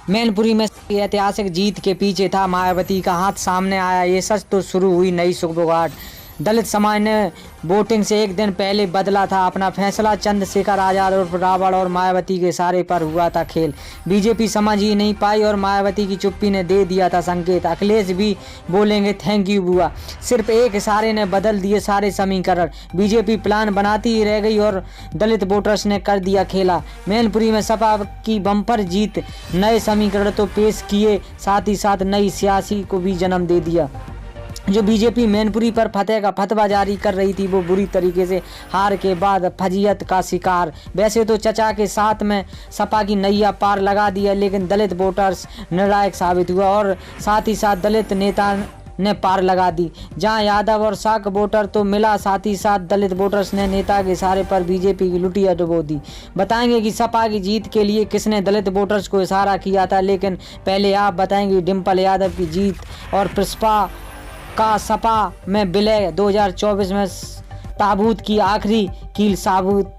मैनपुरी में ऐतिहासिक जीत के पीछे था मायावती का हाथ, सामने आया ये सच तो शुरू हुई नई सुगबुगाहट। दलित समाज ने वोटिंग से एक दिन पहले बदला था अपना फैसला। चंद्रशेखर आजाद उर्फ रावण और मायावती के इशारे पर हुआ था खेल। बीजेपी समझ ही नहीं पाई और मायावती की चुप्पी ने दे दिया था संकेत। अखिलेश भी बोलेंगे थैंक यू बुआ, सिर्फ एक इशारे ने बदल दिए सारे समीकरण। बीजेपी प्लान बनाती ही रह गई और दलित वोटर्स ने कर दिया खेला। मैनपुरी में सपा की बम्पर जीत नए समीकरण तो पेश किए, साथ ही साथ नई सियासी को भी जन्म दे दिया। जो बीजेपी मैनपुरी पर फतेह का फतवा जारी कर रही थी वो बुरी तरीके से हार के बाद फजीयत का शिकार। वैसे तो चचा के साथ में सपा की नैया पार लगा दिया, लेकिन दलित वोटर्स निर्णायक साबित हुआ और साथ ही साथ दलित नेता ने पार लगा दी। जहां यादव और शाक वोटर तो मिला, साथ ही साथ दलित वोटर्स ने नेता के इशारे पर बीजेपी की लुटिया डुबो दी। बताएंगे कि सपा की जीत के लिए किसने दलित वोटर्स को इशारा किया था, लेकिन पहले आप बताएंगे डिम्पल यादव की जीत और पुष्पा का सपा में विलय 2024 में ताबूत की आखिरी कील साबुत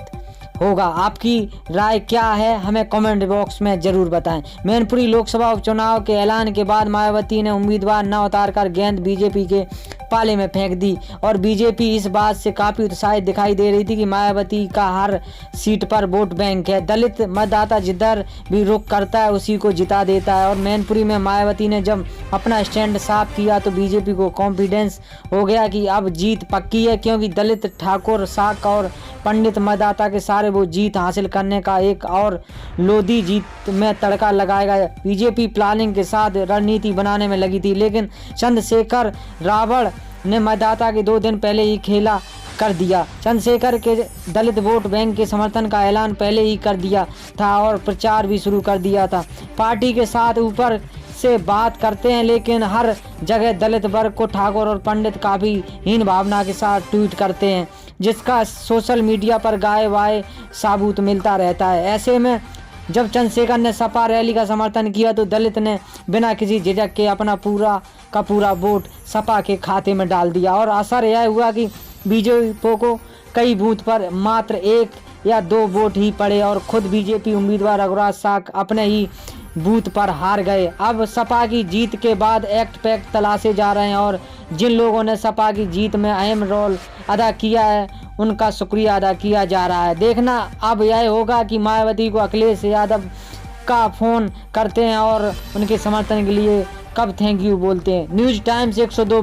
होगा। आपकी राय क्या है, हमें कमेंट बॉक्स में जरूर बताएं। मैनपुरी लोकसभा उपचुनाव के ऐलान के बाद मायावती ने उम्मीदवार न उतारकर गेंद बीजेपी के पाले में फेंक दी और बीजेपी इस बात से काफी उत्साहित दिखाई दे रही थी कि मायावती का हर सीट पर वोट बैंक है। दलित मतदाता जिधर भी रुख करता है उसी को जिता देता है और मैनपुरी में मायावती ने जब अपना स्टैंड साफ किया तो बीजेपी को कॉन्फिडेंस हो गया कि अब जीत पक्की है, क्योंकि दलित, ठाकुर, शाक और पंडित मतदाता के सारे वो जीत हासिल करने का एक और लोधी जीत में तड़का लगाएगा। बीजेपी प्लानिंग के साथ रणनीति बनाने में लगी थी, लेकिन चंद्रशेखर रावण ने मतदाता के 2 दिन पहले ही खेला कर दिया। चंद्रशेखर के दलित वोट बैंक के समर्थन का ऐलान पहले ही कर दिया था और प्रचार भी शुरू कर दिया था। पार्टी के साथ ऊपर से बात करते हैं, लेकिन हर जगह दलित वर्ग को ठाकुर और पंडित काफी हीन भावना के साथ ट्वीट करते हैं, जिसका सोशल मीडिया पर गाए वाए साबूत मिलता रहता है। ऐसे में जब चंद्रशेखर ने सपा रैली का समर्थन किया तो दलित ने बिना किसी झिझक के अपना पूरा का पूरा वोट सपा के खाते में डाल दिया और असर यह हुआ कि बीजेपी को कई बूथ पर मात्र 1 या 2 वोट ही पड़े और खुद बीजेपी उम्मीदवार रघुराज शाक अपने ही बूथ पर हार गए। अब सपा की जीत के बाद एक्ट पैक्ट तलाशे जा रहे हैं और जिन लोगों ने सपा की जीत में अहम रोल अदा किया है उनका शुक्रिया अदा किया जा रहा है। देखना अब यह होगा कि मायावती को अखिलेश यादव का फोन करते हैं और उनके समर्थन के लिए कब थैंक यू बोलते हैं। News times 102।